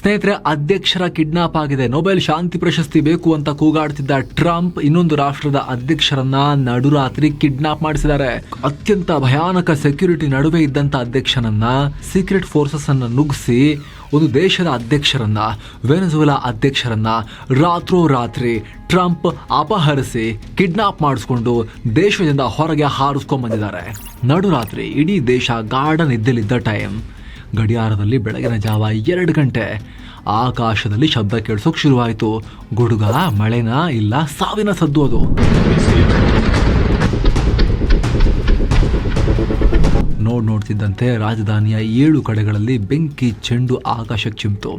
ಸ್ನೇಹಿತರೆ, ಅಧ್ಯಕ್ಷರ ಕಿಡ್ನಾಪ್ ಆಗಿದೆ, ನೊಬೆಲ್ ಶಾಂತಿ ಪ್ರಶಸ್ತಿ ಬೇಕು ಅಂತ ಕೂಗಾಡ್ತಿದ್ದ ಟ್ರಂಪ್ ಇನ್ನೊಂದು ರಾಷ್ಟ್ರದ ಅಧ್ಯಕ್ಷರನ್ನ ನಡುರಾತ್ರಿ ಕಿಡ್ನಾಪ್ ಮಾಡಿಸಿದ್ದಾರೆ. ಅತ್ಯಂತ ಭಯಾನಕ ಸೆಕ್ಯೂರಿಟಿ ನಡುವೆ ಇದ್ದಂತ ಅಧ್ಯಕ್ಷನನ್ನ ಸೀಕ್ರೆಟ್ ಫೋರ್ಸಸ್ ಅನ್ನ ನುಗ್ಗಿಸಿ ಒಂದು ದೇಶದ ಅಧ್ಯಕ್ಷರನ್ನ, ವೆನೆಜುವೆಲಾ ಅಧ್ಯಕ್ಷರನ್ನ ರಾತ್ರೋರಾತ್ರಿ ಟ್ರಂಪ್ ಅಪಹರಿಸಿ ಕಿಡ್ನಾಪ್ ಮಾಡಿಸ್ಕೊಂಡು ದೇಶದಿಂದ ಹೊರಗೆ ಹಾರಿಸ್ಕೊಂಡ್ ಬಂದಿದ್ದಾರೆ. ನಡುರಾತ್ರಿ ಇಡೀ ದೇಶ ಗಾರ್ಡನ್ ಇದ್ದಲ್ಲಿದ್ದ ಟೈಮ್, ಗಡಿಯಾರದಲ್ಲಿ ಬೆಳಗಿನ ಜಾವ 2 ಗಂಟೆ. ಆಕಾಶದಲ್ಲಿ ಶಬ್ದ ಕೇಳಿಸೋಕೆ ಶುರುವಾಯಿತು. ಗುಡುಗ, ಮಳೆನಾ ಇಲ್ಲ ಸಾವಿನ ಸದ್ದು ಅದು. ನೋಡ್ತಿದ್ದಂತೆ ರಾಜಧಾನಿಯ 7 ಕಡೆಗಳಲ್ಲಿ ಬೆಂಕಿ ಚೆಂಡು ಆಕಾಶಕ್ಕೆ ಚಿಮ್ತು.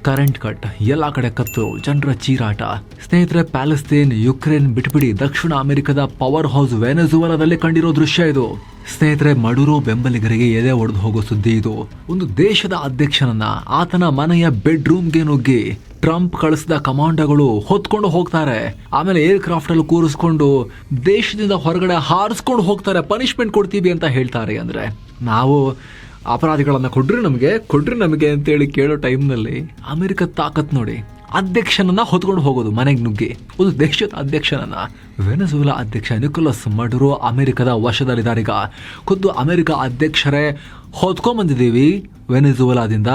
ಕರೆಂಟ್ ಕಟ್, ಎಲ್ಲ ಕಡೆ ಕತ್ತು, ಜನರ ಚೀರಾಟ. ಸ್ನೇಹಿತರೆ, ಪ್ಯಾಲೆಸ್ತೇನ್, ಯುಕ್ರೇನ್ ಬಿಟ್ಬಿಡಿ, ದಕ್ಷಿಣ ಅಮೆರಿಕದ ಪವರ್ ಹೌಸ್ ವೆನೆಜುವೆಲಾದಲ್ಲಿ ಕಂಡಿರೋ ದೃಶ್ಯ ಇದು. ಸ್ನೇಹಿತರೆ, ಮಡುರೋ ಬೆಂಬಲಿಗರಿಗೆ ಎದೆ ಒಡೆದು ಹೋಗೋ ಸುದ್ದಿ ಇದು. ಒಂದು ದೇಶದ ಅಧ್ಯಕ್ಷನನ್ನ ಆತನ ಮನೆಯ ಬೆಡ್ರೂಮ್ಗೆ ನುಗ್ಗಿ ಟ್ರಂಪ್ ಕಳಿಸಿದ ಕಮಾಂಡೋಗಳು ಹೊತ್ಕೊಂಡು ಹೋಗ್ತಾರೆ. ಆಮೇಲೆ ಏರ್ ಕ್ರಾಫ್ಟ್ ಅಲ್ಲಿ ಕೂರಿಸ್ಕೊಂಡು ದೇಶದಿಂದ ಹೊರಗಡೆ ಹಾರಿಸ್ಕೊಂಡು ಹೋಗ್ತಾರೆ. ಪನಿಷ್ಮೆಂಟ್ ಕೊಡ್ತೀವಿ ಅಂತ ಹೇಳ್ತಾರೆ. ಅಂದ್ರೆ ನಾವು ಅಪರಾಧಿಗಳನ್ನ ಕೊಡ್ರಿ ನಮಗೆ ಅಂತೇಳಿ ಕೇಳೋ ಟೈಮ್ನಲ್ಲಿ ಅಮೆರಿಕ ತಾಕತ್ ನೋಡಿ. ಅಧ್ಯಕ್ಷನನ್ನ ಹೊತ್ಕೊಂಡು ಹೋಗೋದು ಮನೆಗೆ ನುಗ್ಗಿ, ಒಂದು ದೇಶದ ಅಧ್ಯಕ್ಷನನ್ನ. ವೆನೆಜುವೆಲಾ ಅಧ್ಯಕ್ಷ ನಿಕೋಲಸ್ ಮಡುರೋ ಅಮೆರಿಕದ ವಶದಲ್ಲಿದ್ದಾರೀಗ. ಖುದ್ದು ಅಮೆರಿಕ ಅಧ್ಯಕ್ಷರೇ ಹೊತ್ಕೊಂಡ್ಬಂದಿದ್ದೀವಿ ವೆನೆಜುವೆಲಾದಿಂದ,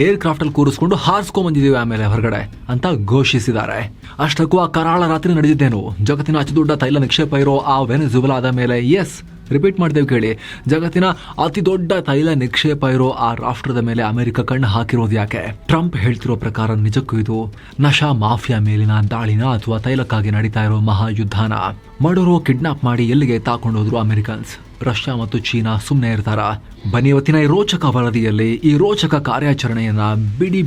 ಏರ್ ಕ್ರಾಫ್ಟ್ ಅಲ್ಲಿ ಕೂರಿಸ್ಕೊಂಡು ಹಾರಿಸ್ಕೊಂಡ್ಬಂದಿದ್ದೀವಿ ಆಮೇಲೆ ಹೊರಗಡೆ ಅಂತ ಘೋಷಿಸಿದ್ದಾರೆ. ಅಷ್ಟಕ್ಕೂ ಆ ಕರಾಳ ರಾತ್ರಿ ನಡೆದಿದ್ದೇನು? ಜಗತ್ತಿನ ಅತಿ ದೊಡ್ಡ ತೈಲ ನಿಕ್ಷೇಪ ಇರೋ ಆ ವೆನೆಜುವೆಲಾದ ಮೇಲೆ, ರಿಪೀಟ್ ಮಾಡ್ತೇವೆ ಕೇಳಿ, ಜಗತ್ತಿನ ಅತಿ ದೊಡ್ಡ ತೈಲ ನಿಕ್ಷೇಪ ಇರೋ ಆ ರಾಷ್ಟ್ರದ ಮೇಲೆ ಅಮೆರಿಕ ಕಣ್ಣು ಹಾಕಿರೋದು ಯಾಕೆ? ಟ್ರಂಪ್ ಹೇಳ್ತಿರೋ ಪ್ರಕಾರ ನಿಜಕ್ಕೂ ಇದು ನಶಾ ಮಾಫಿಯಾ ಮೇಲಿನ ದಾಳಿನ ಅಥವಾ ತೈಲಕ್ಕಾಗಿ ನಡೀತಾ ಇರೋ ಮಹಾಯುದ್ಧನ? ಮಡುರೋ ಕಿಡ್ನಾಪ್ ಮಾಡಿ ಎಲ್ಲಿಗೆ ತಾಕೊಂಡೋದ್ರು ಅಮೆರಿಕನ್ಸ್? ರಷ್ಯಾ ಮತ್ತು ಚೀನಾ ಸುಮ್ಮನೆ ಇರ್ತಾರ? ಬನ್ನಿ ಇವತ್ತಿನ ಈ ರೋಚಕ ವರದಿಯಲ್ಲಿ ಈ ರೋಚಕ ಕಾರ್ಯಾಚರಣೆಯನ್ನ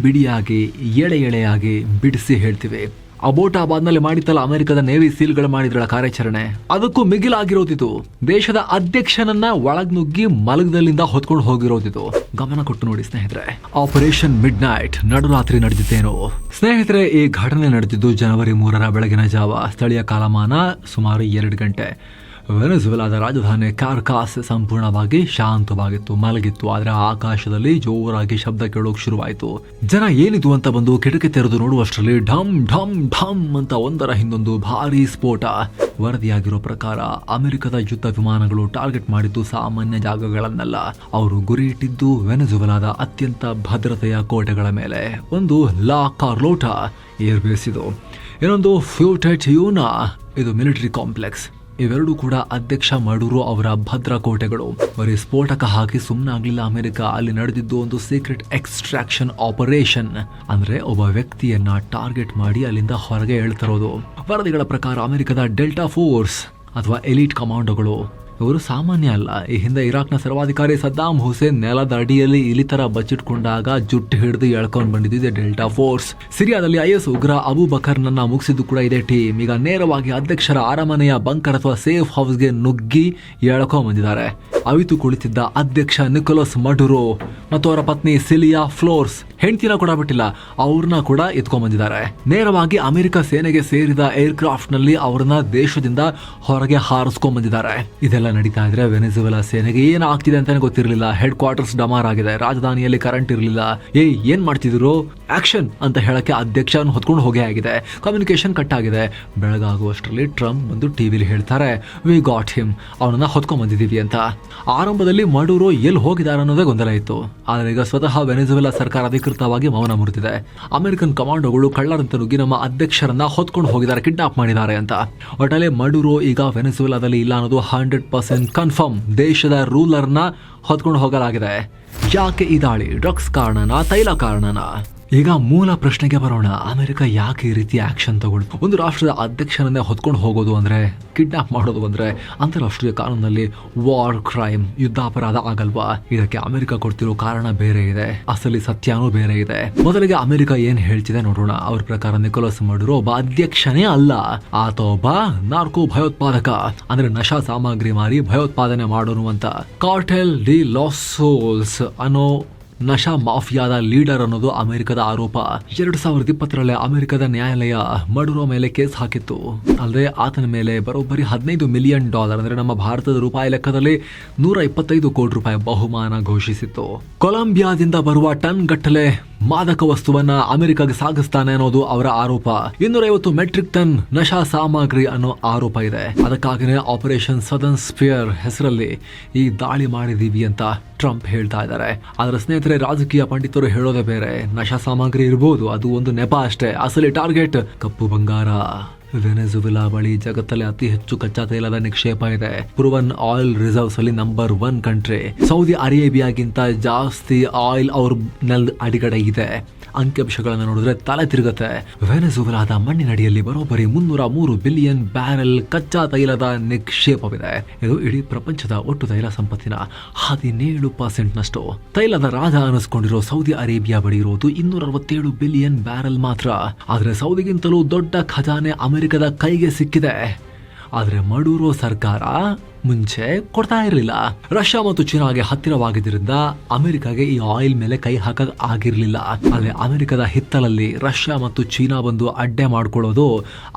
ಬಿಡಿಯಾಗಿ ಎಳೆಯಾಗಿ ಬಿಡಿಸಿ ಹೇಳ್ತೀವಿ. ಅಬೋಟಾಬಾದ್ನಲ್ಲಿ ಮಾಡಿತ್ತಲ್ಲ ಅಮೆರಿಕದ ನೇವಿ ಸೀಲ್ಗಳು ಮಾಡಿದ್ರಲ್ಲ ಕಾರ್ಯಾಚರಣೆ, ಅದಕ್ಕೂ ಮಿಗಿಲಾಗಿರೋದಿದು. ದೇಶದ ಅಧ್ಯಕ್ಷನನ್ನ ಒಳಗ್ ನುಗ್ಗಿ ಮಲಗದಲ್ಲಿಂದ ಹೊತ್ಕೊಂಡು ಹೋಗಿರೋದಿದು. ಗಮನ ಕೊಟ್ಟು ನೋಡಿ ಸ್ನೇಹಿತರೆ. ಆಪರೇಷನ್ ಮಿಡ್ ನೈಟ್, ನಡುರಾತ್ರಿ ನಡೆದಿದ್ದೇನು? ಸ್ನೇಹಿತರೆ, ಈ ಘಟನೆ ನಡೆದಿದ್ದು ಜನವರಿ 3ರ ಬೆಳಗಿನ ಜಾವ, ಸ್ಥಳೀಯ ಕಾಲಮಾನ ಸುಮಾರು 2 ಗಂಟೆ. ವೆನೆಜುವೆಲಾದ ರಾಜಧಾನಿ ಕಾರ್ಕಾಸ್ ಸಂಪೂರ್ಣವಾಗಿ ಶಾಂತವಾಗಿತ್ತು, ಮಲಗಿತ್ತು. ಆದರೆ ಆಕಾಶದಲ್ಲಿ ಜೋರಾಗಿ ಶಬ್ದ ಕೇಳೋಕೆ ಶುರುವಾಯಿತು. ಜನ ಏನಿದು ಅಂತ ಬಂದು ಕಿಟಕಿ ತೆರೆದು ನೋಡುವಷ್ಟರಲ್ಲಿ ಢಮ್ ಢಮ್ ಢಮ್ ಅಂತ ಒಂದರ ಹಿಂದೊಂದು ಭಾರೀ ಸ್ಫೋಟ. ವರದಿಯಾಗಿರೋ ಪ್ರಕಾರ ಅಮೆರಿಕದ ಯುದ್ಧ ವಿಮಾನಗಳು ಟಾರ್ಗೆಟ್ ಮಾಡಿದ್ದು ಸಾಮಾನ್ಯ ಜಾಗಗಳನ್ನೆಲ್ಲ. ಅವರು ಗುರಿ ಇಟ್ಟಿದ್ದು ವೆನೆಜುವೆಲಾದ ಅತ್ಯಂತ ಭದ್ರತೆಯ ಕೋಟೆಗಳ ಮೇಲೆ. ಒಂದು ಲಾ ಕಾರ್ಲೋಟಾ ಏರ್ಬೇಸ್ ಇದು, ಇನ್ನೊಂದು ಫ್ಯೂಟೆಟ್ ಯೂನಾ, ಇದು ಮಿಲಿಟರಿ ಕಾಂಪ್ಲೆಕ್ಸ್. ಇವೆರಡೂ ಕೂಡ ಅಧ್ಯಕ್ಷ ಮಡುರೋ ಅವರ ಭದ್ರ ಕೋಟೆಗಳು. ಬರೀ ಸ್ಫೋಟಕ ಹಾಕಿ ಸುಮ್ಮನಾಗ್ಲಿಲ್ಲ ಅಮೆರಿಕ. ಅಲ್ಲಿ ನಡೆದಿದ್ದು ಒಂದು ಸೀಕ್ರೆಟ್ ಎಕ್ಸ್ಟ್ರಾಕ್ಷನ್ ಆಪರೇಷನ್. ಅಂದ್ರೆ ಒಬ್ಬ ವ್ಯಕ್ತಿಯನ್ನ ಟಾರ್ಗೆಟ್ ಮಾಡಿ ಅಲ್ಲಿಂದ ಹೊರಗೆ ಎಳ್ತಿರೋದು. ವರದಿಗಳ ಪ್ರಕಾರ ಅಮೆರಿಕದ ಡೆಲ್ಟಾ ಫೋರ್ಸ್ ಅಥವಾ ಎಲೀಟ್ ಕಮಾಂಡೋಗಳು ಇವರು ಸಾಮಾನ್ಯ ಅಲ್ಲ. ಈ ಹಿಂದೆ ಇರಾಕ್ನ ಸರ್ವಾಧಿಕಾರಿ ಸದ್ದಾಂ ಹುಸೇನ್ ನೆಲದ ಅಡಿಯಲ್ಲಿ ಇಲಿತರ ಬಚ್ಚಿಟ್ಕೊಂಡಾಗ ಜುಟ್ಟು ಹಿಡಿದು ಎಳ್ಕೊಂಡು ಬಂದಿದ್ದೆ ಡೆಲ್ಟಾ ಫೋರ್ಸ್. ಸಿರಿಯಾದಲ್ಲಿ IS ಉಗ್ರ ಅಬು ಬಕರ್ನನ್ನ ಮುಗಿಸಿದ್ದು ಕೂಡ ಇದೇ ಟೀಮ್. ಈಗ ನೇರವಾಗಿ ಅಧ್ಯಕ್ಷರ ಅರಮನೆಯ ಬಂಕರ್ ಅಥವಾ ಸೇಫ್ ಹೌಸ್ಗೆ ನುಗ್ಗಿ ಎಳ್ಕೊಂಡ್ ಬಂದಿದ್ದಾರೆ. ಅವಿತು ಕುಳಿತಿದ್ದ ಅಧ್ಯಕ್ಷ ನಿಕೋಲಸ್ ಮಡುರೋ ಮತ್ತು ಅವರ ಪತ್ನಿ ಸಿಲಿಯಾ ಫ್ಲೋರ್ಸ್, ಹೆಂಡತಿನ ಕೂಡ ಬಿಟ್ಟಿಲ್ಲ, ಅವ್ರನ್ನ ಕೂಡ ಎತ್ಕೊಂಡ್ ಬಂದಿದ್ದಾರೆ. ನೇರವಾಗಿ ಅಮೆರಿಕ ಸೇನೆಗೆ ಸೇರಿದ ಏರ್ ಕ್ರಾಫ್ಟ್ ನಲ್ಲಿ ಅವ್ರನ್ನ ದೇಶದಿಂದ ಹೊರಗೆ ಹಾರಿಸ್ಕೊಂಡ್ ಬಂದಿದ್ದಾರೆ. ಇದೆಲ್ಲ ನಡೀತಾ ಇದ್ರೆ ವೆನೆಜುವೆಲಾ ಸೇನೆಗೆ ಏನಾಗ್ತಿದೆ ಅಂತಾನೆ ಗೊತ್ತಿರಲಿಲ್ಲ. ಹೆಡ್ ಕ್ವಾರ್ಟರ್ಸ್ ಡಮಾರ್ ಆಗಿದೆ, ರಾಜಧಾನಿಯಲ್ಲಿ ಕರೆಂಟ್ ಇರಲಿಲ್ಲ. ಏನ್ ಮಾಡ್ತಿದ್ರು ಆಕ್ಷನ್ ಅಂತ ಹೇಳಕ್ಕೆ ಅಧ್ಯಕ್ಷ ಹೊತ್ಕೊಂಡು ಹೋಗೇ ಆಗಿದೆ. ಕಮ್ಯುನಿಕೇಶನ್ ಕಟ್ ಆಗಿದೆ. ಬೆಳಗಾಗುವಷ್ಟರಲ್ಲಿ ಟ್ರಂಪ್ ಬಂದು ಟಿವಿಲಿ ಹೇಳ್ತಾರೆ, ವಿ ಗಾಟ್ ಹಿಮ್, ಅವನನ್ನ ಹೊತ್ಕೊಂಡ್ ಬಂದಿದ್ದೀವಿ ಅಂತ. ಆರಂಭದಲ್ಲಿ ಮಡುರೋ ಎಲ್ಲಿ ಹೋಗಿದ್ದಾರೆ ಅನ್ನೋದೇ ಗೊಂದಲ ಇತ್ತು. ಆದ್ರೆ ಈಗ ಸ್ವತಃ ವೆನೆಜುವೆಲಾ ಸರ್ಕಾರ ಅಧಿಕೃತವಾಗಿ ಮೌನ ಮುರಿದಿದೆ. ಅಮೆರಿಕನ್ ಕಮಾಂಡೋಗಳು ಕಳ್ಳರಂತ ನುಗ್ಗಿ ನಮ್ಮ ಅಧ್ಯಕ್ಷರನ್ನ ಹೊತ್ಕೊಂಡು ಹೋಗಿದ್ದಾರೆ, ಕಿಡ್ನಾಪ್ ಮಾಡಿದ್ದಾರೆ ಅಂತ. ಒಟ್ಟಲ್ಲಿ ಮಡುರೋ ಈಗ ವೆನೆಜುವೆಲಾದಲ್ಲಿ ಇಲ್ಲ ಅನ್ನೋದು 100% ಕನ್ಫರ್ಮ್. ದೇಶದ ರೂಲರ್ನ ಹೊತ್ಕೊಂಡು ಹೋಗಲಾಗಿದೆ. ಯಾಕೆ ಈ ದಾಳಿ? ಡ್ರಗ್ಸ್ ಕಾರಣನಾ, ತೈಲ ಕಾರಣನಾ? ಈಗ ಮೂಲ ಪ್ರಶ್ನೆಗೆ ಬರೋಣ. ಅಮೆರಿಕ ಯಾಕೆ ಈ ರೀತಿ ಆಕ್ಷನ್ ತಗೊಳ್ತು? ಒಂದು ರಾಷ್ಟ್ರದ ಅಧ್ಯಕ್ಷರನ್ನೇ ಹೊತ್ಕೊಂಡು ಹೋಗೋದು ಅಂದ್ರೆ, ಕಿಡ್ನಾಪ್ ಮಾಡೋದು ಅಂದ್ರೆ ಅಂತಾರಾಷ್ಟ್ರೀಯ ಕಾನೂನಲ್ಲಿ ವಾರ್ ಕ್ರೈಮ್, ಯುದ್ಧಾಪರಾಧ ಆಗಲ್ವಾ? ಇದಕ್ಕೆ ಅಮೆರಿಕ ಕೊಡ್ತಿರೋ ಕಾರಣ ಬೇರೆ ಇದೆ, ಅಸಲಿ ಸತ್ಯನೂ ಬೇರೆ ಇದೆ. ಮೊದಲಿಗೆ ಅಮೆರಿಕ ಏನ್ ಹೇಳ್ತಿದೆ ನೋಡೋಣ. ಅವ್ರ ಪ್ರಕಾರ ನಿಕೋಲಸ್ ಮಡುರೋ ಒಬ್ಬ ಅಧ್ಯಕ್ಷನೇ ಅಲ್ಲ, ಆತ ಒಬ್ಬ ನಾರ್ಕೋ ಭಯೋತ್ಪಾದಕ. ಅಂದ್ರೆ ನಶಾ ಸಾಮಗ್ರಿ ಮಾರಿ ಭಯೋತ್ಪಾದನೆ ಮಾಡೋನು ಅಂತ. ಕಾರ್ಟೆಲ್ ಡಿ ಲಾಸ್ ಸೋಲ್ಸ್ ಅನ್ನೋ ನಶಾ ಮಾಫಿಯಾದ ಲೀಡರ್ ಅನ್ನೋದು ಅಮೆರಿಕದ ಆರೋಪ. 2020ರಲ್ಲಿ ಅಮೆರಿಕದ ನ್ಯಾಯಾಲಯ ಮಡುರೋ ಮೇಲೆ ಕೇಸ್ ಹಾಕಿತ್ತು. ಅಲ್ಲದೆ ಆತನ ಮೇಲೆ ಬರೋಬ್ಬರಿ $15 ಮಿಲಿಯನ್, ಅಂದ್ರೆ ನಮ್ಮ ಭಾರತದ ರೂಪಾಯಿ ಲೆಕ್ಕದಲ್ಲಿ $125 ಕೋಟಿ ಬಹುಮಾನ ಘೋಷಿಸಿತ್ತು. ಕೊಲಂಬಿಯಾದಿಂದ ಬರುವ ಟನ್ ಗಟ್ಟಲೆ ಮಾದಕ ವಸ್ತುವನ್ನ ಅಮೆರಿಕಾಗೆ ಸಾಗಿಸ್ತಾನೆ ಅನ್ನೋದು ಅವರ ಆರೋಪ. 250 ಮೆಟ್ರಿಕ್ ಟನ್ ನಶಾ ಸಾಮಗ್ರಿ ಅನ್ನೋ ಆರೋಪ ಇದೆ. ಅದಕ್ಕಾಗಿನೇ ಆಪರೇಷನ್ ಸದರ್ನ್ ಸ್ಪಿಯರ್ ಹೆಸರಲ್ಲಿ ಈ ದಾಳಿ ಮಾಡಿದೀವಿ ಅಂತ ಟ್ರಂಪ್ ಹೇಳ್ತಾ ಇದ್ದಾರೆ. ಆದ್ರೆ ಸ್ನೇಹಿತರೆ, ರಾಜಕೀಯ ಪಂಡಿತರು ಹೇಳೋದೇ ಬೇರೆ. ನಶಾ ಸಾಮಗ್ರಿ ಇರಬಹುದು, ಅದು ಒಂದು ನೆಪ ಅಷ್ಟೇ. ಅಸಲಿ ಟಾರ್ಗೆಟ್ ಕಪ್ಪು ಬಂಗಾರ. ವೆನೆಜುವೆಲಾ ಬಳಿ ಜಗತ್ತಲ್ಲಿ ಅತಿ ಹೆಚ್ಚು ಕಚ್ಚಾ ತೈಲದ ನಿಕ್ಷೇಪ ಇದೆ. ಪ್ರೂವನ್ ಆಯಿಲ್ ರಿಸರ್ವ್ಸ್ ಅಲ್ಲಿ ನಂಬರ್ 1 ಕಂಟ್ರಿ. ಸೌದಿ ಅರೇಬಿಯಾಗಿಂತ ಜಾಸ್ತಿ ಆಯಿಲ್ ಅವ್ರ ಅಡಿಗಡೆ ಇದೆ. ಅಂಕಿಅಂಶಗಳನ್ನು ನೋಡಿದ್ರೆ ತಲೆ ತಿರುಗುತ್ತೆ. ವೆನೆಜುವೆಲಾದ ಮಣ್ಣಿನಡಿಯಲ್ಲಿ ಬರೋಬ್ಬರಿ 303 ಬಿಲಿಯನ್ ಬ್ಯಾರೆಲ್ ಕಚ್ಚಾ ತೈಲದ ನಿಕ್ಷೇಪವಿದೆ. ಇದು ಇಡೀ ಪ್ರಪಂಚದ ಒಟ್ಟು ತೈಲ ಸಂಪತ್ತಿನ 17% ತೈಲದ ರಾಜ ಅನಿಸ್ಕೊಂಡಿರೋ ಸೌದಿ ಅರೇಬಿಯಾ ಬಳಿ ಇರೋದು 267 ಬಿಲಿಯನ್ ಬ್ಯಾರೆಲ್ ಮಾತ್ರ. ಆದ್ರೆ ಸೌದಿಗಿಂತಲೂ ದೊಡ್ಡ ಖಜಾನೆ ಅಮೆರಿಕದ ಕೈಗೆ ಸಿಕ್ಕಿದೆ. ಆದ್ರೆ ಮಡೂರೋ ಸರ್ಕಾರ ಮುಂಚೆ ಕೊಡ್ತಾ ಇರಲಿಲ್ಲ. ರಷ್ಯಾ ಮತ್ತು ಚೀನಾಗೆ ಹತ್ತಿರವಾಗಿದ್ದರಿಂದ ಅಮೆರಿಕಾಗೆ ಈ ಆಯಿಲ್ ಮೇಲೆ ಕೈ ಹಾಕಕ್ ಆಗಿರ್ಲಿಲ್ಲ. ಆದ್ರೆ ಅಮೆರಿಕದ ಹಿತ್ತಲಲ್ಲಿ ರಷ್ಯಾ ಮತ್ತು ಚೀನಾ ಬಂದು ಅಡ್ಡೆ ಮಾಡ್ಕೊಳ್ಳೋದು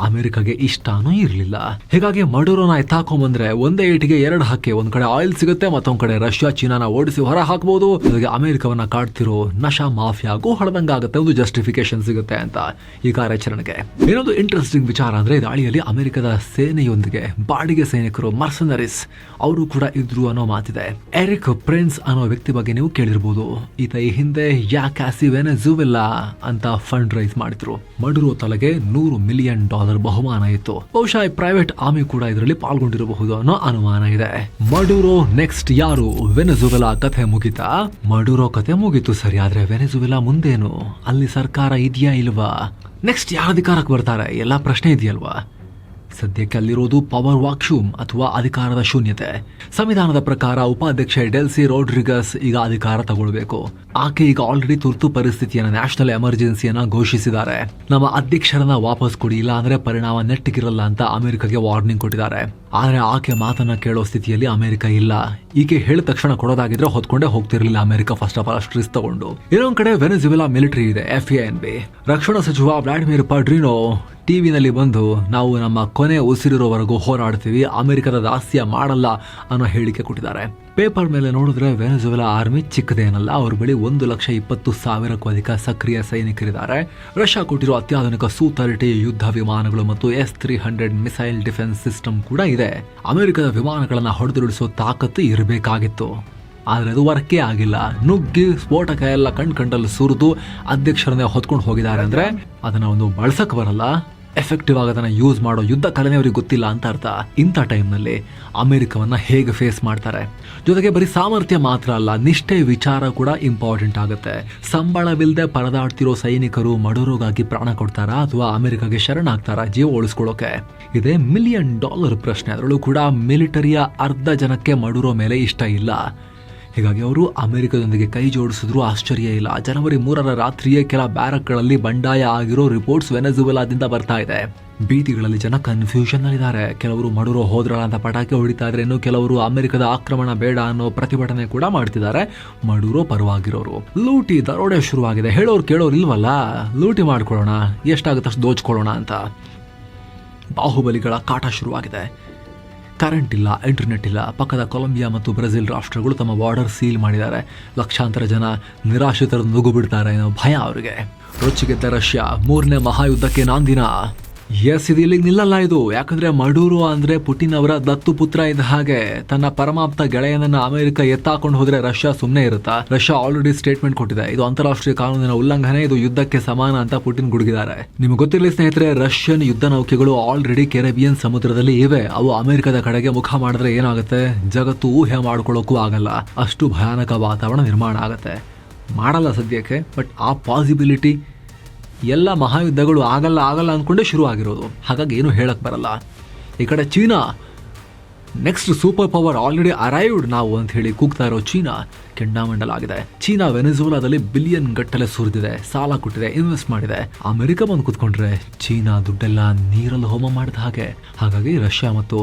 ಅಮೆರಿಕಾಗೆ ಇಷ್ಟನೂ ಇರ್ಲಿಲ್ಲ. ಹೀಗಾಗಿ ಮಡೂರೋನ ಎತ್ತಾಕೊಂಡ್ಬಂದ್ರೆ ಒಂದೇ ಏಟಿಗೆ 2 ಹಕ್ಕೆ. ಒಂದ್ ಕಡೆ ಆಯಿಲ್ ಸಿಗುತ್ತೆ, ಮತ್ತೊಂದ್ ಕಡೆ ರಷ್ಯಾ ಚೀನಾನ ಓಡಿಸಿ ಹೊರ ಹಾಕಬಹುದು. ಜೊತೆಗೆ ಅಮೆರಿಕವನ್ನ ಕಾಡ್ತಿರೋ ನಶಾ ಮಾಫಿಯಾಗೂ ಹೊಡೆದಂಗಾಗುತ್ತೆ. ಒಂದು ಜಸ್ಟಿಫಿಕೇಶನ್ ಸಿಗುತ್ತೆ ಅಂತ ಈ ಕಾರ್ಯಾಚರಣೆಗೆ. ಇನ್ನೊಂದು ಇಂಟ್ರೆಸ್ಟಿಂಗ್ ವಿಚಾರ ಅಂದ್ರೆ, ದಾಳಿಯಲ್ಲಿ ಅಮೆರಿಕದ ಸೇನೆಯೊಂದಿಗೆ ಬಾಡಿಗೆ ಸೈನಿಕರು ಮರ್ಸನರೀಸ್ ಅವರು ಕೂಡ ಇದ್ರು ಅನ್ನೋ ಮಾತಿದೆ. ಎರಿಕ್ ಪ್ರಿನ್ಸ್ ಅನ್ನೋ ವ್ಯಕ್ತಿ ಬಗ್ಗೆ ನೀವು ಕೇಳಿರ್ಬೋದು. ಈತ ಈ ಹಿಂದೆ ಯಾಕಾಸಿ ವೆನೆಜುವೆಲಾ ಅಂತ ಫಂಡ್ ರೈಸ್ ಮಾಡಿದ್ರು. ಮಡುರೋ ತಲೆಗೆ $100 ಮಿಲಿಯನ್ ಬಹುಮಾನ ಇತ್ತು. ಬಹುಶಃ ಪ್ರೈವೇಟ್ ಆರ್ಮಿ ಕೂಡ ಇದರಲ್ಲಿ ಪಾಲ್ಗೊಂಡಿರಬಹುದು ಅನ್ನೋ ಅನುಮಾನ ಇದೆ. ಮಡುರೋ ನೆಕ್ಸ್ಟ್ ಯಾರು? ವೆನೆಜುವೆಲಾ ಕಥೆ ಮುಗಿತಾ? ಮಡುರೋ ಕಥೆ ಮುಗಿತು ಸರಿ, ಆದ್ರೆ ವೆನೆಜುವೆಲಾ ಮುಂದೇನು? ಅಲ್ಲಿ ಸರ್ಕಾರ ಇದೆಯಾ ಇಲ್ವಾ? ನೆಕ್ಸ್ಟ್ ಯಾರು ಅಧಿಕಾರಕ್ಕೆ ಬರ್ತಾರೆ? ಎಲ್ಲಾ ಪ್ರಶ್ನೆ ಇದೆಯಲ್ವಾ? ಸದ್ಯಕ್ಕೆ ಅಲ್ಲಿರೋದು ಪವರ್ ವಾಕ್ಯೂಮ್ ಅಥವಾ ಅಧಿಕಾರದ ಶೂನ್ಯತೆ. ಸಂವಿಧಾನದ ಪ್ರಕಾರ ಉಪಾಧ್ಯಕ್ಷೆ ಡೆಲ್ಸಿ ರೋಡ್ರಿಗಸ್ ಈಗ ಅಧಿಕಾರ ತಗೊಳ್ಬೇಕು. ಆಕೆ ಈಗ ಆಲ್ರೆಡಿ ತುರ್ತು ಪರಿಸ್ಥಿತಿಯನ್ನ, ನ್ಯಾಷನಲ್ ಎಮರ್ಜೆನ್ಸಿಯನ್ನ ಘೋಷಿಸಿದ್ದಾರೆ. ನಮ್ಮ ಅಧ್ಯಕ್ಷರನ್ನ ವಾಪಸ್ ಕೊಡಿ, ಇಲ್ಲ ಅಂದ್ರೆ ಪರಿಣಾಮ ನೆಟ್ಟಿಗಿರಲ್ಲ ಅಂತ ಅಮೆರಿಕಗೆ ವಾರ್ನಿಂಗ್ ಕೊಟ್ಟಿದ್ದಾರೆ. ಆದ್ರೆ ಆಕೆ ಮಾತನ್ನ ಕೇಳೋ ಸ್ಥಿತಿಯಲ್ಲಿ ಅಮೆರಿಕ ಇಲ್ಲ. ಈಕೆ ಹೇಳಿದ ತಕ್ಷಣ ಕೊಡೋದಾಗಿದ್ರೆ ಹೊತ್ಕೊಂಡೇ ಹೋಗ್ತಿರ್ಲಿಲ್ಲ ಅಮೆರಿಕ. ಫಸ್ಟ್ ಆಫ್ ಆಲ್ ಸ್ಟ್ರಿಸ್ ತಗೊಂಡು. ಇನ್ನೊಂದ್ ಕಡೆ ವೆನೆಜುವೆಲಾ ಮಿಲಿಟರಿ ಇದೆ, FANB. ರಕ್ಷಣಾ ಸಚಿವ ವ್ಲಾಡಿಮಿರ್ ಪಡ್ರಿನೋ ಟಿವಿನಲ್ಲಿ ಬಂದು, ನಾವು ನಮ್ಮ ಕೊನೆ ಉಸಿರಿರೋವರೆಗೂ ಹೋರಾಡ್ತೀವಿ, ಅಮೆರಿಕದ ದಾಸ್ಯ ಮಾಡಲ್ಲ ಅನ್ನೋ ಹೇಳಿಕೆ ಕೊಟ್ಟಿದ್ದಾರೆ. ಪೇಪರ್ ಮೇಲೆ ನೋಡಿದ್ರೆ ವೆನೆಜುವೆಲಾ ಆರ್ಮಿ ಚಿಕ್ಕದೇನಲ್ಲ. ಅವ್ರ ಬಳಿ 1,20,000ಕ್ಕೂ ಅಧಿಕ ಸಕ್ರಿಯ ಸೈನಿಕರಿದ್ದಾರೆ. ರಷ್ಯಾ ಕೊಟ್ಟಿರೋ ಅತ್ಯಾಧುನಿಕ Su-30 ಯುದ್ಧ ವಿಮಾನಗಳು ಮತ್ತು S-300 ಮಿಸೈಲ್ ಡಿಫೆನ್ಸ್ ಸಿಸ್ಟಮ್ ಕೂಡ ಇದೆ. ಅಮೆರಿಕದ ವಿಮಾನಗಳನ್ನ ಹೊಡೆದುರುಳಿಸೋ ತಾಕತ್ತು ಇರಬೇಕಾಗಿತ್ತು. ಆದ್ರೆ ಅದು ವರ್ಕೇ ಆಗಿಲ್ಲ. ನುಗ್ಗಿ ಸ್ಫೋಟಕ ಎಲ್ಲ ಕಂಡಲ್ಲಿ ಸುರಿದು ಅಧ್ಯಕ್ಷರನ್ನೇ ಹೊತ್ಕೊಂಡು ಹೋಗಿದ್ದಾರೆ. ಅಂದ್ರೆ ಅದನ್ನ ಒಂದು ಬಳಸಕ್ ಬರಲ್ಲ, ಎಫೆಕ್ಟಿವ್ ಆಗಿ ಅದನ್ನ ಯೂಸ್ ಮಾಡೋ ಯುದ್ಧ ಕಲೆನೇ ಅವ್ರಿಗೆ ಗೊತ್ತಿಲ್ಲ ಅಂತ ಅರ್ಥ. ಇಂಥ ಟೈಮ್ನಲ್ಲಿ ಅಮೆರಿಕವನ್ನ ಹೇಗೆ ಫೇಸ್ ಮಾಡ್ತಾರೆ? ಜೊತೆಗೆ ಬರೀ ಸಾಮರ್ಥ್ಯ ಮಾತ್ರ ಅಲ್ಲ, ನಿಷ್ಠೆ ವಿಚಾರ ಕೂಡ ಇಂಪಾರ್ಟೆಂಟ್ ಆಗುತ್ತೆ. ಸಂಬಳವಿಲ್ಲದೆ ಪರದಾಡ್ತಿರೋ ಸೈನಿಕರು ಮಡುರೋಗಾಗಿ ಪ್ರಾಣ ಕೊಡ್ತಾರಾ ಅಥವಾ ಅಮೆರಿಕಾಗೆ ಶರಣಾಗ್ತಾರಾ ಜೀವ ಉಳಿಸ್ಕೊಳ್ಳೋಕೆ? ಇದೇ $1 ಮಿಲಿಯನ್ ಪ್ರಶ್ನೆ. ಅದರಲ್ಲೂ ಕೂಡ ಮಿಲಿಟರಿಯ ಅರ್ಧ ಜನಕ್ಕೆ ಮಡುರೋ ಮೇಲೆ ಇಷ್ಟ ಇಲ್ಲ. ಹೀಗಾಗಿ ಅವರು ಅಮೆರಿಕದೊಂದಿಗೆ ಕೈ ಜೋಡಿಸಿದ್ರು ಆಶ್ಚರ್ಯ ಇಲ್ಲ. ಜನವರಿ 3ರ ರಾತ್ರಿಯೇ ಕೆಲ ಬ್ಯಾರಕ್ಗಳಲ್ಲಿ ಬಂಡಾಯ ಆಗಿರೋ ರಿಪೋರ್ಟ್ಸ್ ವೆನೆಜುವೆಲಾದಿಂದ ಬರ್ತಾ ಇದೆ. ಬೀದಿಗಳಲ್ಲಿ ಜನ ಕನ್ಫ್ಯೂಷನ್ ನಲ್ಲಿದ್ದಾರೆ. ಕೆಲವರು ಮಡುರೋ ಹೋದ್ರಲ್ಲ ಅಂತ ಪಟಾಕಿ ಹೊಡಿತಾ ಇದ್ರೆ, ಇನ್ನು ಕೆಲವರು ಅಮೆರಿಕದ ಆಕ್ರಮಣ ಬೇಡ ಅನ್ನೋ ಪ್ರತಿಭಟನೆ ಕೂಡ ಮಾಡ್ತಿದ್ದಾರೆ. ಮಡುರೋ ಪರವಾಗಿರೋರು. ಲೂಟಿ ದರೋಡೆ ಶುರುವಾಗಿದೆ. ಹೇಳೋರು ಕೇಳೋರು ಇಲ್ವಲ್ಲ, ಲೂಟಿ ಮಾಡ್ಕೊಳ್ಳೋಣ, ಎಷ್ಟಾಗುತ್ತೆ ಅಷ್ಟು ದೋಚ್ಕೊಳ್ಳೋಣ ಅಂತ. ಬಾಹುಬಲಿಗಳ ಕಾಟ ಶುರುವಾಗಿದೆ. ಕರೆಂಟ್ ಇಲ್ಲ, ಇಂಟರ್ನೆಟ್ ಇಲ್ಲ. ಪಕ್ಕದ ಕೊಲಂಬಿಯಾ ಮತ್ತು ಬ್ರೆಜಿಲ್ ರಾಷ್ಟ್ರಗಳು ತಮ್ಮ ಬಾರ್ಡರ್ ಸೀಲ್ ಮಾಡಿದ್ದಾರೆ. ಲಕ್ಷಾಂತರ ಜನ ನಿರಾಶ್ರಿತರು ನುಗ್ಗು ಬಿಡ್ತಾರೆ ಅನ್ನೋ ಭಯ ಅವರಿಗೆ. ರೊಚ್ಚಿಗೆದ್ದ ರಷ್ಯಾ 3ನೇ ಮಹಾಯುದ್ಧಕ್ಕೆ ನಾಂದಿನ. ಇದು ಇಲ್ಲಿಗೆ ನಿಲ್ಲಲ್ಲ ಇದು. ಯಾಕಂದ್ರೆ ಮಡೂರೋ ಅಂದ್ರೆ ಪುಟಿನ್ ಅವರ ದತ್ತು ಪುತ್ರ ಇದ್ದ ಹಾಗೆ. ತನ್ನ ಪರಮಾಪ್ತ ಗೆಳೆಯನನ್ನ ಅಮೆರಿಕ ಎತ್ತಾಕೊಂಡು ಹೋದ್ರೆ ರಷ್ಯಾ ಸುಮ್ಮನೆ ಇರುತ್ತಾ? ರಷ್ಯಾ ಆಲ್ರೆಡಿ ಸ್ಟೇಟ್ಮೆಂಟ್ ಕೊಟ್ಟಿದೆ, ಇದು ಅಂತಾರಾಷ್ಟ್ರೀಯ ಕಾನೂನಿನ ಉಲ್ಲಂಘನೆ, ಇದು ಯುದ್ಧಕ್ಕೆ ಸಮಾನ ಅಂತ ಪುಟಿನ್ ಗುಡುಗಿದ್ದಾರೆ. ನಿಮಗೆ ಗೊತ್ತಿರಲಿ ಸ್ನೇಹಿತರೆ, ರಷ್ಯನ್ ಯುದ್ಧ ನೌಕೆಗಳು ಆಲ್ರೆಡಿ ಕೆರೆಬಿಯನ್ ಸಮುದ್ರದಲ್ಲಿ ಇವೆ. ಅವು ಅಮೆರಿಕದ ಕಡೆಗೆ ಮುಖ ಮಾಡಿದ್ರೆ ಏನಾಗುತ್ತೆ? ಜಗತ್ತು ಊಹೆ ಮಾಡ್ಕೊಳ್ಳೋಕ್ಕೂ ಆಗಲ್ಲ. ಅಷ್ಟು ಭಯಾನಕ ವಾತಾವರಣ ನಿರ್ಮಾಣ ಆಗುತ್ತೆ. ಮಾಡಲ್ಲ ಸದ್ಯಕ್ಕೆ, ಬಟ್ ಆ ಪಾಸಿಬಿಲಿಟಿ ಎಲ್ಲ ಮಹಾಯುದ್ಧಗಳು ಆಗಲ್ಲ ಅಂದ್ಕೊಂಡೇ ಶುರು ಆಗಿರೋದು. ಹಾಗಾಗಿ ಏನು ಹೇಳಕ್ ಬರಲ್ಲ. ಈ ಕಡೆ China next super power already arrived ನಾವು ಅಂತ ಹೇಳಿ ಕೂಗ್ತಾ ಇರೋ ಚೀನಾ ಕೆಂಡಾಮಂಡಲಾಗಿದೆ. ಚೀನಾ ವೆನೆಜುವೆಲಾದಲ್ಲಿ ಬಿಲಿಯನ್ ಗಟ್ಟಲೆ ಸುರಿದಿದೆ, ಸಾಲ ಕೊಟ್ಟಿದೆ, ಇನ್ವೆಸ್ಟ್ ಮಾಡಿದೆ. ಅಮೆರಿಕ ಬಂದು ಕೂತ್ಕೊಂಡ್ರೆ ಚೀನಾ ದುಡ್ಡೆಲ್ಲ ನೀರಲ್ಲಿ ಹೋಮ ಮಾಡಿದ ಹಾಗೆ. ಹಾಗಾಗಿ ರಷ್ಯಾ ಮತ್ತು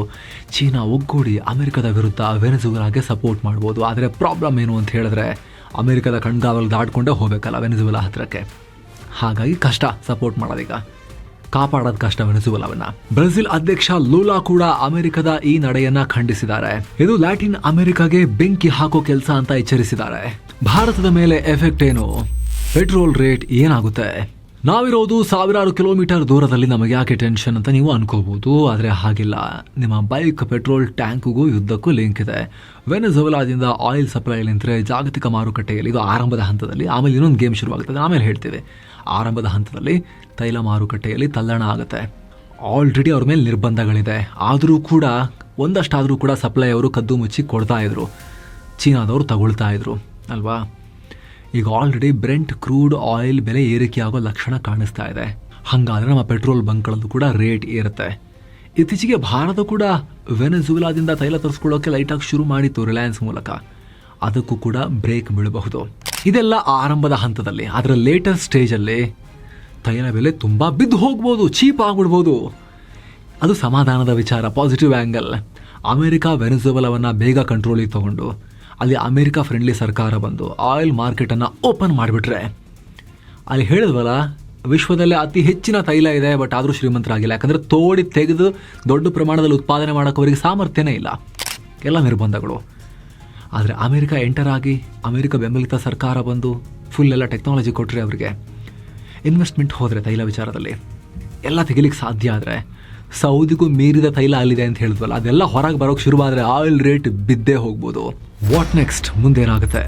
ಚೀನಾ ಒಗ್ಗೂಡಿ ಅಮೆರಿಕದ ವಿರುದ್ಧ ವೆನೆಜುವೆಲಾಗೆ ಸಪೋರ್ಟ್ ಮಾಡ್ಬೋದು. ಆದರೆ ಪ್ರಾಬ್ಲಮ್ ಏನು ಅಂತ ಹೇಳಿದ್ರೆ, ಅಮೆರಿಕದ ಕಣ್ಗಾವಲು ದಾಟ್ಕೊಂಡೇ ಹೋಗ್ಬೇಕಲ್ಲ ವೆನೆಜುವೆಲಾ ಹತ್ರಕ್ಕೆ. ಹಾಗಾಗಿ ಕಷ್ಟ ಸಪೋರ್ಟ್ ಮಾಡೋದೀಗ, ಕಾಪಾಡೋದು ಕಷ್ಟ ವೆನೆಜುವೆಲಾವನ್ನ. ಬ್ರೆಜಿಲ್ ಅಧ್ಯಕ್ಷ ಲೂಲಾ ಕೂಡ ಅಮೆರಿಕದ ಈ ನಡೆಯನ್ನ ಖಂಡಿಸಿದ್ದಾರೆ. ಇದು ಲ್ಯಾಟಿನ್ ಅಮೆರಿಕಾಗೆ ಬೆಂಕಿ ಹಾಕೋ ಕೆಲಸ ಅಂತ ಎಚ್ಚರಿಸಿದ್ದಾರೆ. ಭಾರತದ ಮೇಲೆ ಎಫೆಕ್ಟ್ ಏನು? ಪೆಟ್ರೋಲ್ ರೇಟ್ ಏನಾಗುತ್ತೆ? ನಾವಿರೋದು ಸಾವಿರಾರು ಕಿಲೋಮೀಟರ್ ದೂರದಲ್ಲಿ, ನಮಗೆ ಯಾಕೆ ಟೆನ್ಷನ್ ಅಂತ ನೀವು ಅನ್ಕೋಬಹುದು. ಆದರೆ ಹಾಗಿಲ್ಲ. ನಿಮ್ಮ ಬೈಕ್ ಪೆಟ್ರೋಲ್ ಟ್ಯಾಂಕ್ಗೂ ಯುದ್ಧಕ್ಕೂ ಲಿಂಕ್ ಇದೆ. ವೆನೆಜುವೆಲಾದಿಂದ ಆಯಿಲ್ ಸಪ್ಲೈ ನಿಂತರೆ ಜಾಗತಿಕ ಮಾರುಕಟ್ಟೆಯಲ್ಲಿ ಇದು ಆರಂಭದ ಹಂತದಲ್ಲಿ, ಆಮೇಲೆ ಇನ್ನೊಂದು ಗೇಮ್ ಶುರುವಾಗುತ್ತದೆ, ಆಮೇಲೆ ಹೇಳ್ತೇವೆ. ಆರಂಭದ ಹಂತದಲ್ಲಿ ತೈಲ ಮಾರುಕಟ್ಟೆಯಲ್ಲಿ ತಲ್ಲಣ ಆಗುತ್ತೆ. ಆಲ್ರೆಡಿ ಅವ್ರ ಮೇಲೆ ನಿರ್ಬಂಧಗಳಿದೆ. ಆದರೂ ಕೂಡ ಒಂದಷ್ಟಾದರೂ ಕೂಡ ಸಪ್ಲೈ ಅವರು ಕದ್ದು ಮುಚ್ಚಿ ಕೊಡ್ತಾ ಇದ್ರು, ಚೀನಾದವರು ತಗೊಳ್ತಾ ಇದ್ರು ಅಲ್ವಾ. ಈಗ ಆಲ್ರೆಡಿ ಬ್ರೆಂಟ್ ಕ್ರೂಡ್ ಆಯಿಲ್ ಬೆಲೆ ಏರಿಕೆಯಾಗೋ ಲಕ್ಷಣ ಕಾಣಿಸ್ತಾ ಇದೆ. ಹಾಗಾದರೆ ನಮ್ಮ ಪೆಟ್ರೋಲ್ ಬಂಕ್ಗಳಲ್ಲೂ ಕೂಡ ರೇಟ್ ಏರುತ್ತೆ. ಇತ್ತೀಚೆಗೆ ಭಾರತ ಕೂಡ ವೆನೆಜುವೆಲಾದಿಂದ ತೈಲ ತರಿಸ್ಕೊಳ್ಳೋಕೆ ಲೈಟಾಗಿ ಶುರು ಮಾಡಿತ್ತು ರಿಲಯನ್ಸ್ ಮೂಲಕ. ಅದಕ್ಕೂ ಕೂಡ ಬ್ರೇಕ್ ಬೀಳಬಹುದು. ಇದೆಲ್ಲ ಆರಂಭದ ಹಂತದಲ್ಲಿ. ಅದರ ಲೇಟೆಸ್ಟ್ ಸ್ಟೇಜಲ್ಲಿ ತೈಲ ಬೆಲೆ ತುಂಬ ಬಿದ್ದು ಹೋಗ್ಬೋದು, ಚೀಪ್ ಆಗ್ಬಿಡ್ಬೋದು. ಅದು ಸಮಾಧಾನದ ವಿಚಾರ, ಪಾಸಿಟಿವ್ ಆ್ಯಂಗಲ್. ಅಮೆರಿಕ ವೆನೆಜುವೆಲಾವನ್ನು ಬೇಗ ಕಂಟ್ರೋಲಿಗೆ ತಗೊಂಡು ಅಲ್ಲಿ ಅಮೆರಿಕ ಫ್ರೆಂಡ್ಲಿ ಸರ್ಕಾರ ಬಂದು ಆಯಿಲ್ ಮಾರ್ಕೆಟನ್ನು ಓಪನ್ ಮಾಡಿಬಿಟ್ರೆ, ಅಲ್ಲಿ ಹೇಳಿದ್ವಲ್ಲ ವಿಶ್ವದಲ್ಲೇ ಅತಿ ಹೆಚ್ಚಿನ ತೈಲ ಇದೆ, ಬಟ್ ಆದರೂ ಶ್ರೀಮಂತರಾಗಿಲ್ಲ. ಯಾಕಂದರೆ ತೋಡಿ ತೆಗೆದು ದೊಡ್ಡ ಪ್ರಮಾಣದಲ್ಲಿ ಉತ್ಪಾದನೆ ಮಾಡೋಕ್ಕವರಿಗೆ ಸಾಮರ್ಥ್ಯನೇ ಇಲ್ಲ, ಎಲ್ಲ ನಿರ್ಬಂಧಗಳು. ಆದರೆ ಅಮೆರಿಕ ಎಂಟರ್ ಆಗಿ ಅಮೆರಿಕ ಬೆಂಬಲಿತ ಸರ್ಕಾರ ಬಂದು ಫುಲ್ ಎಲ್ಲ ಟೆಕ್ನಾಲಜಿ ಕೊಟ್ಟರೆ, ಅವರಿಗೆ ಇನ್ವೆಸ್ಟ್ಮೆಂಟ್ ಹೋದರೆ ತೈಲ ವಿಚಾರದಲ್ಲಿ ಎಲ್ಲ ತೆಗಿಲಿಕ್ಕೆ ಸಾಧ್ಯ. ಆದರೆ ಸೌದಿಗೂ ಮೀರಿದ ತೈಲ ಅಲ್ಲಿದೆ ಅಂತ ಹೇಳಿದ್ವಲ್ಲ, ಅದೆಲ್ಲ ಹೊರಗೆ ಬರೋಕ್ಕೆ ಶುರುವಾದರೆ ಆಯಿಲ್ ರೇಟ್ ಬಿದ್ದೇ ಹೋಗ್ಬೋದು. What next? ಮುಂದೇನಾಗುತ್ತೆ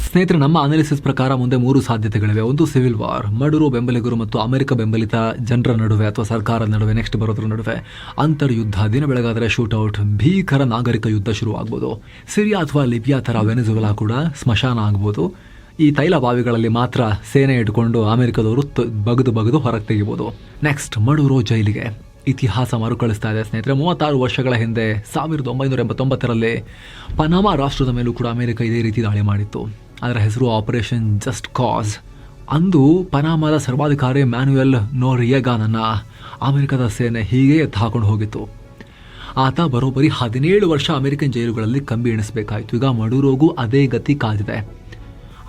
ಸ್ನೇಹಿತರೆ? ನಮ್ಮ ಅನಾಲಿಸಿಸ್ ಪ್ರಕಾರ ಮುಂದೆ 3 ಸಾಧ್ಯತೆಗಳಿವೆ. ಒಂದು ಸಿವಿಲ್ ವಾರ್, ಮಡುರೋ ಬೆಂಬಲಿಗರು ಮತ್ತು ಅಮೆರಿಕ ಬೆಂಬಲಿತ ಜನರ ನಡುವೆ ಅಥವಾ ಸರ್ಕಾರದ ನಡುವೆ, ನೆಕ್ಸ್ಟ್ ಬರೋದ್ರ ನಡುವೆ ಅಂತರ್ಯುದ್ಧ. ದಿನ ಬೆಳಗಾದರೆ ಶೂಟೌಟ್, ಭೀಕರ ನಾಗರಿಕ ಯುದ್ಧ ಶುರುವಾಗ್ಬೋದು. ಸಿರಿಯಾ ಅಥವಾ ಲಿಬಿಯಾ ಥರ ವೆನೆಜುವೆಲಾ ಕೂಡ ಸ್ಮಶಾನ ಆಗ್ಬೋದು. ಈ ತೈಲ ಬಾವಿಗಳಲ್ಲಿ ಮಾತ್ರ ಸೇನೆ ಇಟ್ಕೊಂಡು ಅಮೆರಿಕದವರು ಬಗದು ಹೊರಗೆ ತೆಗಿಬೋದು. ನೆಕ್ಸ್ಟ್ ಮಡುರೋ ಜೈಲಿಗೆ. ಇತಿಹಾಸ ಮರುಕಳಿಸ್ತಾ ಇದೆ ಸ್ನೇಹಿತರೆ. 36 ವರ್ಷಗಳ ಹಿಂದೆ 1989ರಲ್ಲಿ ಪನಾಮಾ ರಾಷ್ಟ್ರದ ಮೇಲೂ ಕೂಡ ಅಮೆರಿಕ ಇದೇ ರೀತಿ ದಾಳಿ ಮಾಡಿತ್ತು. ಅದರ ಹೆಸರು ಆಪರೇಷನ್ ಜಸ್ಟ್ ಕಾಸ್. ಅಂದು ಪನಾಮಾದ ಸರ್ವಾಧಿಕಾರಿ ಮ್ಯಾನ್ಯುಯಲ್ ನೋರಿಯೆಗಾನನ್ನು ಅಮೆರಿಕದ ಸೇನೆ ಹೀಗೆ ಎತ್ತು ಹಾಕೊಂಡು ಹೋಗಿತ್ತು. ಆತ ಬರೋಬ್ಬರಿ 17 ವರ್ಷ ಅಮೆರಿಕನ್ ಜೈಲುಗಳಲ್ಲಿ ಕಂಬಿ ಎಣಿಸಬೇಕಾಯಿತು. ಈಗ ಮಡುರೋಗೂ ಅದೇ ಗತಿ ಕಾದಿದೆ.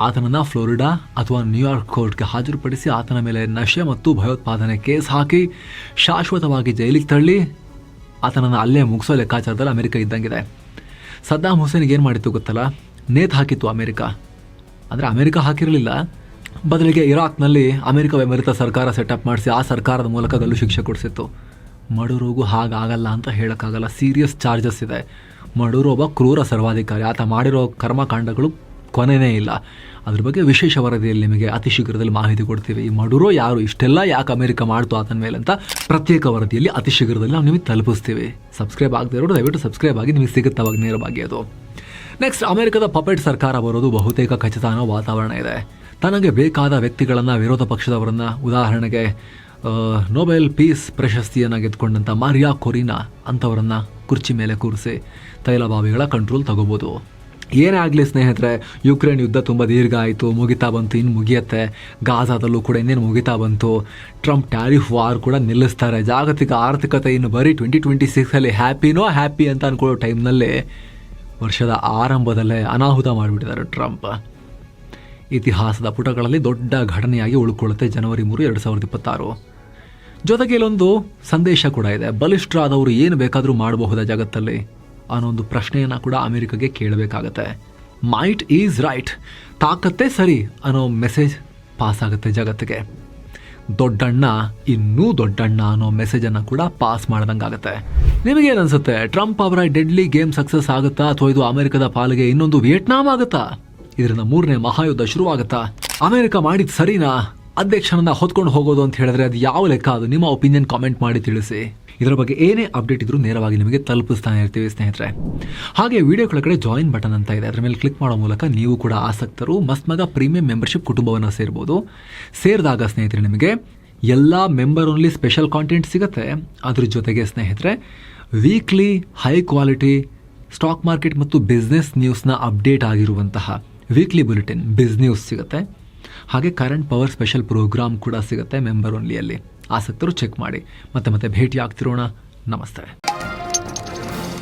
ಆತನನ್ನು ಫ್ಲೋರಿಡಾ ಅಥವಾ ನ್ಯೂಯಾರ್ಕ್ ಕೋರ್ಟ್ಗೆ ಹಾಜರುಪಡಿಸಿ ಆತನ ಮೇಲೆ ನಶೆ ಮತ್ತು ಭಯೋತ್ಪಾದನೆ ಕೇಸ್ ಹಾಕಿ ಶಾಶ್ವತವಾಗಿ ಜೈಲಿಗೆ ತಳ್ಳಿ ಆತನನ್ನು ಅಲ್ಲೇ ಮುಗಿಸೋ ಲೆಕ್ಕಾಚಾರದಲ್ಲಿ ಅಮೆರಿಕ ಇದ್ದಂಗಿದೆ. ಸದ್ದಾಮ್ ಹುಸೇನ್ಗೆ ಏನು ಮಾಡಿತ್ತು ಗೊತ್ತಲ್ಲ? ನೇತು ಹಾಕಿತ್ತು ಅಮೆರಿಕ. ಅಂದರೆ ಅಮೆರಿಕ ಹಾಕಿರಲಿಲ್ಲ, ಬದಲಿಗೆ ಇರಾಕ್ನಲ್ಲಿ ಅಮೆರಿಕ ಬೆಂಬಲಿತ ಸರ್ಕಾರ ಸೆಟಪ್ ಮಾಡಿಸಿ ಆ ಸರ್ಕಾರದ ಮೂಲಕ ಗಲ್ಲು ಶಿಕ್ಷೆ ಕೊಡಿಸಿತ್ತು. ಮಡುರೋಗೂ ಹಾಗಾಗಲ್ಲ ಅಂತ ಹೇಳೋಕ್ಕಾಗಲ್ಲ. ಸೀರಿಯಸ್ ಚಾರ್ಜಸ್ ಇದೆ. ಮಡುರೋ ಒಬ್ಬ ಕ್ರೂರ ಸರ್ವಾಧಿಕಾರಿ. ಆತ ಮಾಡಿರೋ ಕರ್ಮಕಾಂಡಗಳು ಕೊನೆಯೇ ಇಲ್ಲ. ಅದ್ರ ಬಗ್ಗೆ ವಿಶೇಷ ವರದಿಯಲ್ಲಿ ನಿಮಗೆ ಅತಿ ಶೀಘ್ರದಲ್ಲಿ ಮಾಹಿತಿ ಕೊಡ್ತೀವಿ. ಈ ಮಡುರೋ ಯಾರು, ಇಷ್ಟೆಲ್ಲ ಯಾಕೆ ಅಮೆರಿಕ ಮಾಡ್ತು ಆತನ ಮೇಲೆ ಅಂತ ಪ್ರತ್ಯೇಕ ವರದಿಯಲ್ಲಿ ಅತಿ ಶೀಘ್ರದಲ್ಲಿ ನಾವು ನಿಮಗೆ ತಲುಪಿಸ್ತೀವಿ. ಸಬ್ಸ್ಕ್ರೈಬ್ ಆಗದೆ ಇರೋದು ದಯವಿಟ್ಟು ಸಬ್ಸ್ಕ್ರೈಬ್ ಆಗಿ, ನಿಮಗೆ ಸಿಗುತ್ತವಾಗ ನೇರವಾಗಿ ಅದು. ನೆಕ್ಸ್ಟ್, ಅಮೆರಿಕದ ಪಪೆಟ್ ಸರ್ಕಾರ ಬರೋದು ಬಹುತೇಕ ಖಚಿತ ಅನ್ನೋ ವಾತಾವರಣ ಇದೆ. ತನಗೆ ಬೇಕಾದ ವ್ಯಕ್ತಿಗಳನ್ನು, ವಿರೋಧ ಪಕ್ಷದವರನ್ನು, ಉದಾಹರಣೆಗೆ ನೊಬೆಲ್ ಪೀಸ್ ಪ್ರಶಸ್ತಿಯನ್ನು ಗೆದ್ದುಕೊಂಡಂಥ ಮಾರಿಯಾ ಕೊರಿನಾ ಅಂಥವರನ್ನು ಕುರ್ಚಿ ಮೇಲೆ ಕೂರಿಸಿ ತೈಲ ಬಾವಿಗಳ ಕಂಟ್ರೋಲ್ ತಗೋಬೋದು. ಏನೇ ಆಗಲಿ ಸ್ನೇಹಿತರೆ, ಯುಕ್ರೇನ್ ಯುದ್ಧ ತುಂಬ ದೀರ್ಘ ಆಯಿತು, ಮುಗಿತಾ ಬಂತು, ಇನ್ನು ಮುಗಿಯುತ್ತೆ. ಗಾಜಾದಲ್ಲೂ ಕೂಡ ಇನ್ನೇನು ಮುಗಿತಾ ಬಂತು. ಟ್ರಂಪ್ ಟ್ಯಾರಿಫ್ ವಾರ್ ಕೂಡ ನಿಲ್ಲಿಸ್ತಾರೆ. ಜಾಗತಿಕ ಆರ್ಥಿಕತೆ ಇನ್ನು ಬರೀ 2026 ಹ್ಯಾಪಿ ಅಂತ ಅಂದ್ಕೊಳ್ಳೋ ಟೈಮ್ನಲ್ಲೇ ವರ್ಷದ ಆರಂಭದಲ್ಲೇ ಅನಾಹುತ ಮಾಡಿಬಿಟ್ಟಿದ್ದಾರೆ ಟ್ರಂಪ್. ಇತಿಹಾಸದ ಪುಟಗಳಲ್ಲಿ ದೊಡ್ಡ ಘಟನೆಯಾಗಿ ಉಳ್ಕೊಳ್ಳುತ್ತೆ ಜನವರಿ 3, 2026. ಜೊತೆಗೆ ಇಲ್ಲೊಂದು ಸಂದೇಶ ಕೂಡ ಇದೆ. ಬಲಿಷ್ಠರಾದವರು ಏನು ಬೇಕಾದರೂ ಮಾಡಬಹುದಾ ಜಗತ್ತಲ್ಲಿ ಅನ್ನೋ ಒಂದು ಪ್ರಶ್ನೆಯನ್ನು ಕೂಡ ಅಮೆರಿಕಗೆ ಕೇಳಬೇಕಾಗತ್ತೆ. ಮೈಟ್ ಈಸ್ ರೈಟ್, ತಾಕತ್ತೇ ಸರಿ ಅನ್ನೋ ಮೆಸೇಜ್ ಪಾಸ್ ಆಗುತ್ತೆ ಜಗತ್ತಿಗೆ. ದೊಡ್ಡಣ್ಣ ಇನ್ನೂ ದೊಡ್ಡಣ್ಣ ಅನ್ನೋ ಮೆಸೇಜನ್ನು ಕೂಡ ಪಾಸ್ ಮಾಡ್ದಂಗಾಗತ್ತೆ. ನಿಮಗೇನನ್ಸುತ್ತೆ? ಟ್ರಂಪ್ ಅವರ ಡೆಡ್ಲಿ ಗೇಮ್ ಸಕ್ಸಸ್ ಆಗುತ್ತಾ, ಅಥವಾ ಇದು ಅಮೆರಿಕದ ಪಾಲಿಗೆ ಇನ್ನೊಂದು ವಿಯೆಟ್ನಾಂ ಆಗುತ್ತಾ? ಇದರಿಂದ 3ನೇ ಮಹಾಯುದ್ಧ ಶುರುವಾಗುತ್ತಾ? ಅಮೆರಿಕ ಮಾಡಿದ ಸರಿನಾ ಅಧ್ಯಕ್ಷನನ್ನ ಹೊತ್ಕೊಂಡು ಹೋಗೋದು ಅಂತ ಹೇಳಿದ್ರೆ ಅದು ಯಾವ ಲೆಕ್ಕ? ಅದು ನಿಮ್ಮ ಒಪಿನಿಯನ್ ಕಾಮೆಂಟ್ ಮಾಡಿ ತಿಳಿಸಿ. ಇದರ ಬಗ್ಗೆ ಏನೇ ಅಪ್ಡೇಟ್ ಇದ್ರೂ ನೇರವಾಗಿ ನಿಮಗೆ ತಲುಪಿಸ್ತಾನೆ ಇರ್ತೀವಿ ಸ್ನೇಹಿತರೆ. ಹಾಗೆ ವಿಡಿಯೋ ಕೆಳಗಡೆ ಜಾಯಿನ್ ಬಟನ್ ಅಂತ ಇದೆ, ಅದರ ಮೇಲೆ ಕ್ಲಿಕ್ ಮಾಡೋ ಮೂಲಕ ನೀವು ಕೂಡ ಆಸಕ್ತರು ಮಸ್ತ್ ಮಗ ಪ್ರೀಮಿಯಂ ಮೆಂಬರ್ಶಿಪ್ ಕುಟುಂಬವನ್ನು ಸೇರ್ಬೋದು. ಸೇರಿದಾಗ ಸ್ನೇಹಿತರೆ ನಿಮಗೆ ಎಲ್ಲ ಮೆಂಬರ್ ಓನ್ಲಿ ಸ್ಪೆಷಲ್ ಕಾಂಟೆಂಟ್ ಸಿಗುತ್ತೆ. ಅದ್ರ ಜೊತೆಗೆ ಸ್ನೇಹಿತರೆ weekly high quality stock market ಮತ್ತು ಬಿಸ್ನೆಸ್ ನ್ಯೂಸ್ನ ಅಪ್ಡೇಟ್ ಆಗಿರುವಂತಹ ವೀಕ್ಲಿ ಬುಲೆಟಿನ್ ಬಿಸ್ ನ್ಯೂಸ್ ಸಿಗುತ್ತೆ. ಹಾಗೆ ಕರೆಂಟ್ ಪವರ್ ಸ್ಪೆಷಲ್ ಪ್ರೋಗ್ರಾಮ್ ಕೂಡ ಸಿಗುತ್ತೆ ಮೆಂಬರ್ ಓನ್ಲಿಯಲ್ಲಿ. ಆಸಕ್ತರು ಚೆಕ್ ಮಾಡಿ. ಮತ್ತೆ ಭೇಟಿ ಆಗ್ತಿರೋಣ. ನಮಸ್ತೆ.